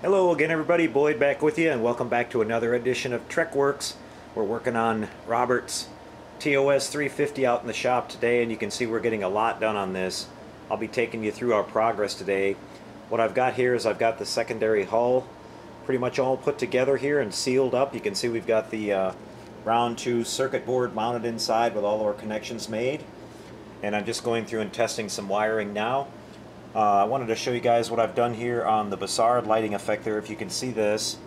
Hello again everybody, Boyd back with you, and welcome back to another edition of TrekWorks. We're working on Robert's TOS 350 out in the shop today, and you can see we're getting a lot done on this. I'll be taking you through our progress today. What I've got here is I've got the secondary hull pretty much all put together here and sealed up. You can see we've got the round 2 circuit board mounted inside with all of our connections made, and I'm just going through and testing some wiring now. I wanted to show you guys what I've done here on the Buildup lighting effect there. If you can see this,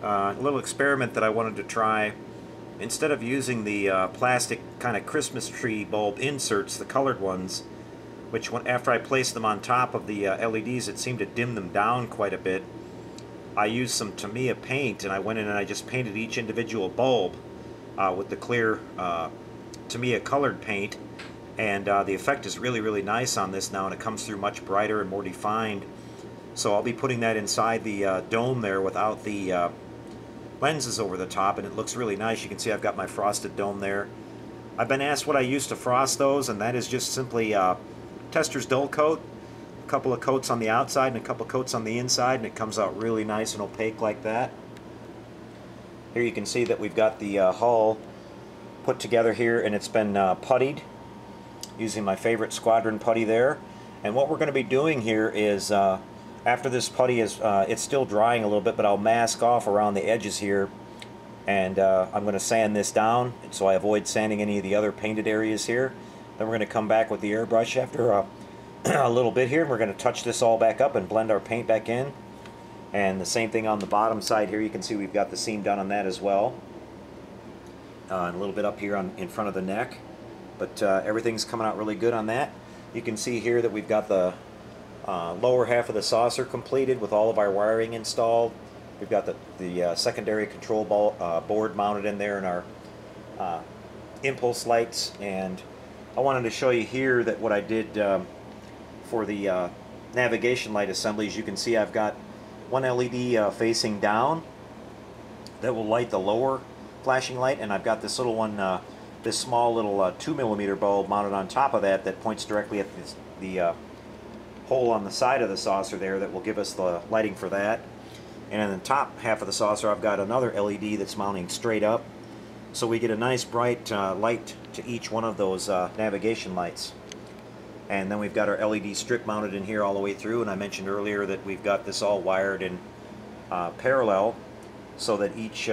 a little experiment that I wanted to try. Instead of using the plastic kind of Christmas tree bulb inserts, the colored ones, which after I placed them on top of the LEDs, it seemed to dim them down quite a bit. I used some Tamiya paint, and I went in and I just painted each individual bulb with the clear Tamiya colored paint. And the effect is really nice on this now, and it comes through much brighter and more defined. So I'll be putting that inside the dome there without the lenses over the top, and it looks really nice. You can see I've got my frosted dome there. I've been asked what I use to frost those, and that is just simply Tester's Dull Coat, a couple of coats on the outside and a couple of coats on the inside, and it comes out really nice and opaque like that. Here you can see that we've got the hull put together here, and it's been puttied using my favorite Squadron putty there. And what we're going to be doing here is after this putty is it's still drying a little bit, but I'll mask off around the edges here, and I'm going to sand this down so I avoid sanding any of the other painted areas here. Then we're going to come back with the airbrush after a little bit here, and we're going to touch this all back up and blend our paint back in. And the same thing on the bottom side here. You can see we've got the seam done on that as well, and a little bit up here in front of the neck. But everything's coming out really good on that. You can see here that we've got the lower half of the saucer completed with all of our wiring installed. We've got the secondary control board mounted in there, and our impulse lights. And I wanted to show you here that what I did for the navigation light assemblies. You can see I've got one LED facing down that will light the lower flashing light, and I've got this little one, this small little 2mm bulb mounted on top of that points directly at the hole on the side of the saucer there that will give us the lighting for that. And in the top half of the saucer I've got another LED that's mounting straight up, so we get a nice bright light to each one of those navigation lights. And then we've got our LED strip mounted in here all the way through, and I mentioned earlier that we've got this all wired in parallel so that each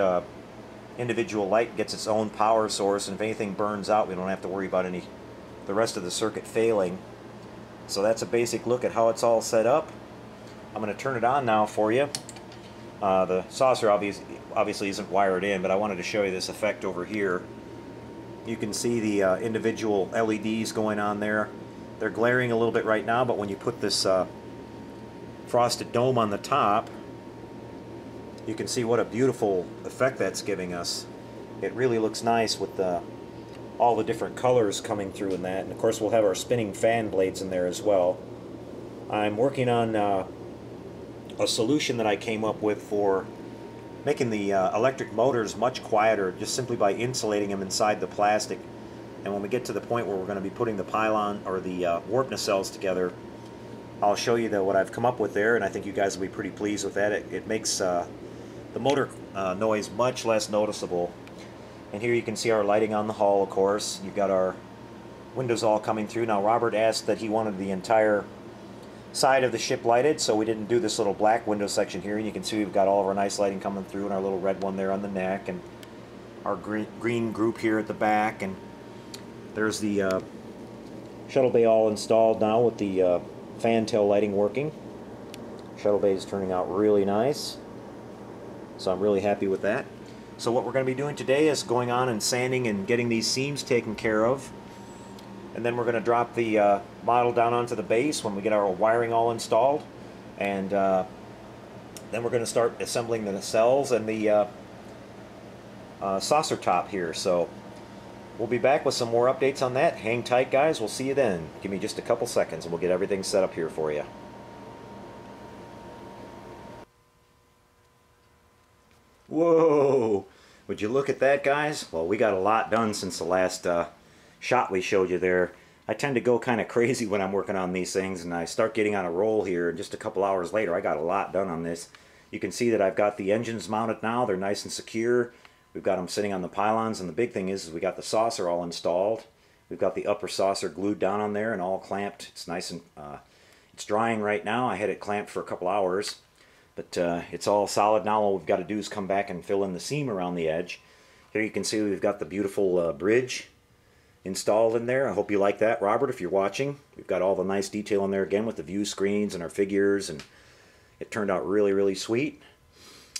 individual light gets its own power source, and if anything burns out we don't have to worry about the rest of the circuit failing. So that's a basic look at how it's all set up. I'm going to turn it on now for you. The saucer obviously isn't wired in, but I wanted to show you this effect over here. You can see the individual LEDs going on there. They're glaring a little bit right now, but when you put this frosted dome on the top, you can see what a beautiful effect that's giving us. It really looks nice with all the different colors coming through in that. And of course we'll have our spinning fan blades in there as well. I'm working on a solution that I came up with for making the electric motors much quieter, just simply by insulating them inside the plastic. And when we get to the point where we're going to be putting the pylon or the warp nacelles together, I'll show you what I've come up with there, and I think you guys will be pretty pleased with that. It makes the motor noise much less noticeable. And here you can see our lighting on the hull, of course. You've got our windows all coming through. Now Robert asked that he wanted the entire side of the ship lighted, so we didn't do this little black window section here. And you can see we've got all of our nice lighting coming through, and our little red one there on the neck, and our green group here at the back. And there's the shuttle bay all installed now with the fan tail lighting working. Shuttle bay is turning out really nice, so I'm really happy with that. So what we're going to be doing today is going on and sanding and getting these seams taken care of, and then we're going to drop the model down onto the base when we get our wiring all installed, and then we're going to start assembling the nacelles and the saucer top here. So we'll be back with some more updates on that. Hang tight, guys. We'll see you then. Give me just a couple seconds and we'll get everything set up here for you. Whoa! Would you look at that, guys? Well, we got a lot done since the last shot we showed you there. I tend to go kind of crazy when I'm working on these things, and I start getting on a roll here, and just a couple hours later I got a lot done on this. You can see that I've got the engines mounted now. They're nice and secure. We've got them sitting on the pylons, and the big thing is we got the saucer all installed. We've got the upper saucer glued down on there and all clamped. It's nice and it's drying right now. I had it clamped for a couple hours, but it's all solid now. All we've got to do is come back and fill in the seam around the edge. Here you can see we've got the beautiful bridge installed in there. I hope you like that, Robert, if you're watching. We've got all the nice detail in there again with the view screens and our figures, and it turned out really, really sweet.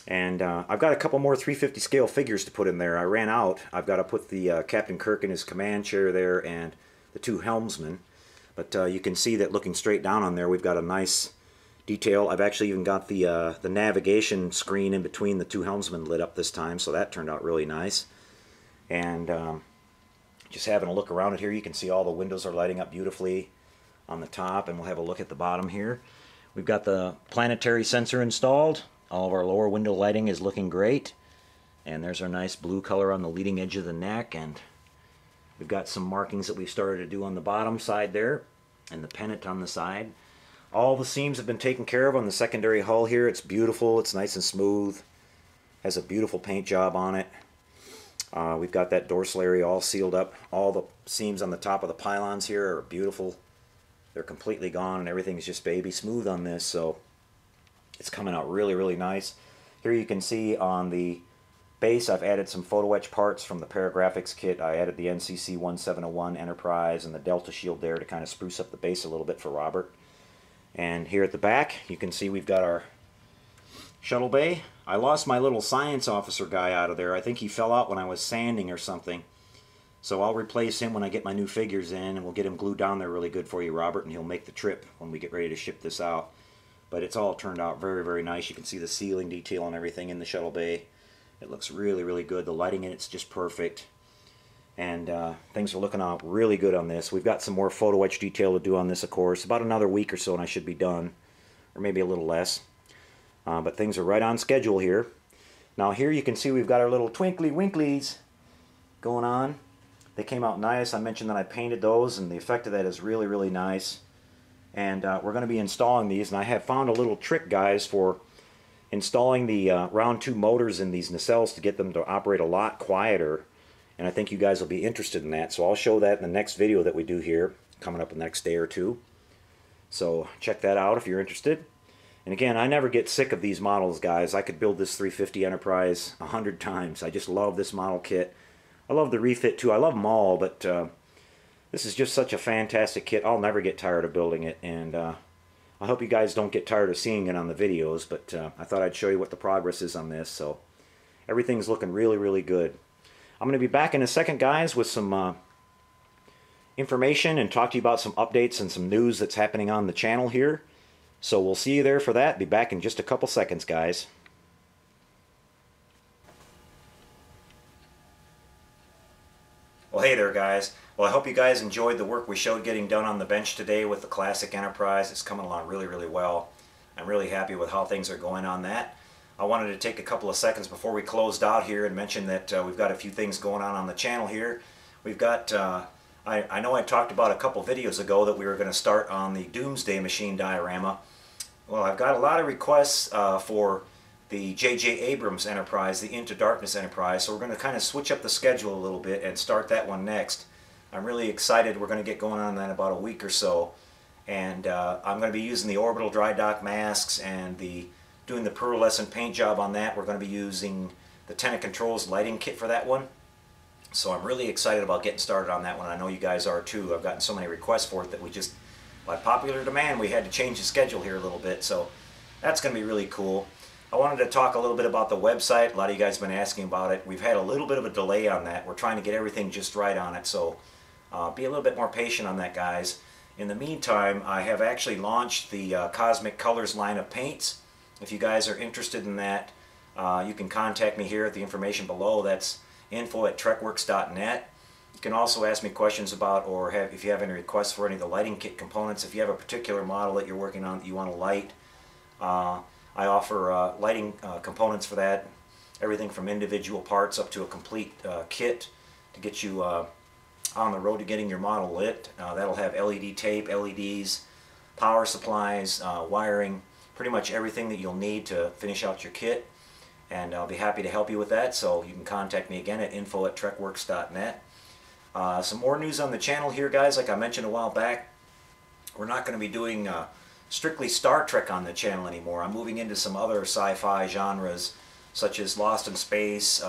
And I've got a couple more 350 scale figures to put in there. I ran out. I've got to put the Captain Kirk in his command chair there and the two helmsmen. But you can see that looking straight down on there, we've got a nice detail. I've actually even got the navigation screen in between the two helmsmen lit up this time, so that turned out really nice. And just having a look around it here, you can see all the windows are lighting up beautifully on the top, and we'll have a look at the bottom here. We've got the planetary sensor installed. All of our lower window lighting is looking great. And there's our nice blue color on the leading edge of the neck, and we've got some markings that we've started to do on the bottom side there, and the pennant on the side. All the seams have been taken care of on the secondary hull here. It's beautiful, it's nice and smooth, has a beautiful paint job on it. We've got that dorsal area all sealed up. All the seams on the top of the pylons here are beautiful. They're completely gone, and everything's just baby smooth on this, so it's coming out really, really nice. Here you can see on the base I've added some photo etch parts from the Paragraphics kit. I added the NCC 1701 Enterprise and the Delta Shield there to kind of spruce up the base a little bit for Robert. And here at the back you can see we've got our shuttle bay. I lost my little science officer guy out of there. I think he fell out when I was sanding or something. So I'll replace him when I get my new figures in, and we'll get him glued down there really good for you, Robert, and he'll make the trip when we get ready to ship this out. But it's all turned out very, very nice. You can see the ceiling detail and everything in the shuttle bay. It looks really, really good. The lighting in it's just perfect. And things are looking out really good on this. We've got some more photo etch detail to do on this, of course. About another week or so and I should be done. Or maybe a little less. But things are right on schedule here. Now here you can see we've got our little twinkly winklies going on. They came out nice. I mentioned that I painted those, and the effect of that is really, really nice. And we're going to be installing these, and I have found a little trick, guys, for installing the round 2 motors in these nacelles to get them to operate a lot quieter. And I think you guys will be interested in that, so I'll show that in the next video that we do here, coming up the next day or two. So check that out if you're interested. And again, I never get sick of these models, guys. I could build this 350 Enterprise 100 times. I just love this model kit. I love the refit too. I love them all, but this is just such a fantastic kit. I'll never get tired of building it, and I hope you guys don't get tired of seeing it on the videos, but I thought I'd show you what the progress is on this. So everything's looking really, really good. I'm going to be back in a second, guys, with some information and talk to you about some updates and some news that's happening on the channel here. So we'll see you there for that. Be back in just a couple seconds, guys. Well, hey there, guys. Well, I hope you guys enjoyed the work we showed getting done on the bench today with the Classic Enterprise. It's coming along really, really well. I'm really happy with how things are going on that. I wanted to take a couple of seconds before we closed out here and mention that we've got a few things going on the channel here. We've got, I know I talked about a couple videos ago that we were going to start on the Doomsday Machine diorama. Well, I've got a lot of requests for the J.J. Abrams Enterprise, the Into Darkness Enterprise, so we're going to kind of switch up the schedule a little bit and start that one next. I'm really excited. We're going to get going on that in about a week or so, and I'm going to be using the orbital dry dock masks and doing the pearlescent paint job on that. We're going to be using the Tenet Controls lighting kit for that one, so I'm really excited about getting started on that one. I know you guys are too. I've gotten so many requests for it that we just, by popular demand, we had to change the schedule here a little bit, so that's going to be really cool. I wanted to talk a little bit about the website. A lot of you guys have been asking about it. We've had a little bit of a delay on that. We're trying to get everything just right on it, so be a little bit more patient on that, guys. In the meantime, I have actually launched the Cosmic Colors line of paints. If you guys are interested in that, you can contact me here at the information below. That's info@trekworks.net. You can also ask me questions about, or if you have any requests for any of the lighting kit components. If you have a particular model that you're working on that you want to light, I offer lighting components for that, everything from individual parts up to a complete kit to get you on the road to getting your model lit. That'll have LED tape, LEDs, power supplies, wiring, pretty much everything that you'll need to finish out your kit, and I'll be happy to help you with that. So you can contact me again at info@trekworks.net. Some more news on the channel here, guys. Like I mentioned a while back, we're not going to be doing strictly Star Trek on the channel anymore. I'm moving into some other sci-fi genres, such as Lost in Space,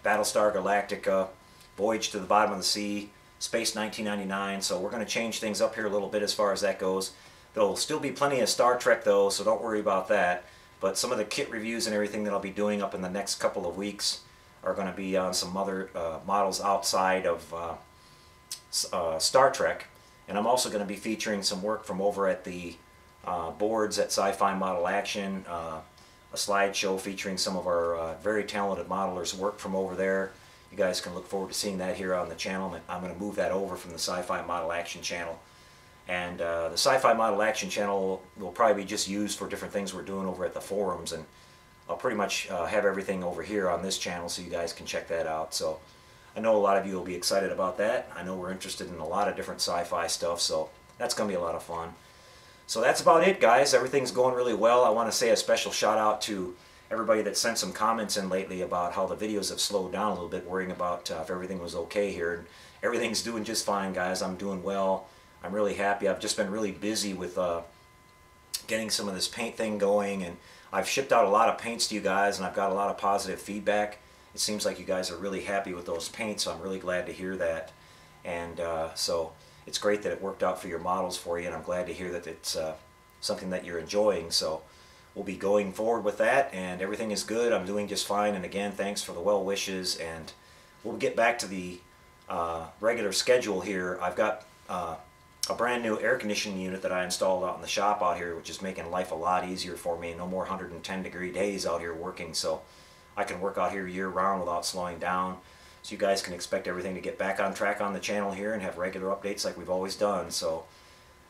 Battlestar Galactica, Voyage to the Bottom of the Sea, Space 1999. So we're going to change things up here a little bit as far as that goes. There'll still be plenty of Star Trek though, so don't worry about that. But some of the kit reviews and everything that I'll be doing up in the next couple of weeks are going to be on some other models outside of Star Trek. And I'm also going to be featuring some work from over at the boards at Sci-Fi Model Action, a slideshow featuring some of our very talented modelers' work from over there. You guys can look forward to seeing that here on the channel. I'm going to move that over from the Sci-Fi Model Action channel. And the Sci-Fi Model Action channel will probably be just used for different things we're doing over at the forums. And I'll pretty much have everything over here on this channel so you guys can check that out. So I know a lot of you will be excited about that. I know we're interested in a lot of different sci-fi stuff, so that's going to be a lot of fun. So that's about it, guys. Everything's going really well. I want to say a special shout out to everybody that sent some comments in lately about how the videos have slowed down a little bit, worrying about if everything was okay here. And everything's doing just fine, guys. I'm doing well. I'm really happy. I've just been really busy with getting some of this paint thing going, and I've shipped out a lot of paints to you guys, and I've got a lot of positive feedback. It seems like you guys are really happy with those paints, so I'm really glad to hear that. And so it's great that it worked out for your models for you, and I'm glad to hear that it's something that you're enjoying. So we'll be going forward with that, and everything is good. I'm doing just fine, and again, thanks for the well wishes, and we'll get back to the regular schedule here. I've got a brand new air conditioning unit that I installed out in the shop out here, which is making life a lot easier for me. No more 110-degree days out here working, so I can work out here year-round without slowing down. So you guys can expect everything to get back on track on the channel here and have regular updates like we've always done. So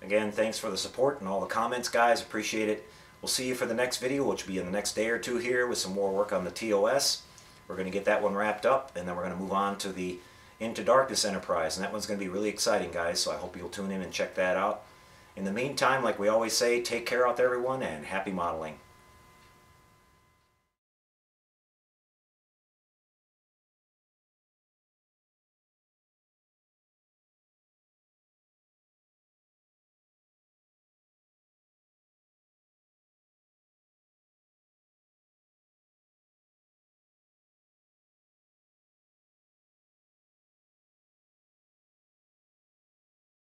again, thanks for the support and all the comments, guys. Appreciate it. We'll see you for the next video, which will be in the next day or two here with some more work on the TOS. We're going to get that one wrapped up, and then we're going to move on to the Into Darkness Enterprise, and that one's going to be really exciting, guys, so I hope you'll tune in and check that out. In the meantime, like we always say, take care out there, everyone, and happy modeling.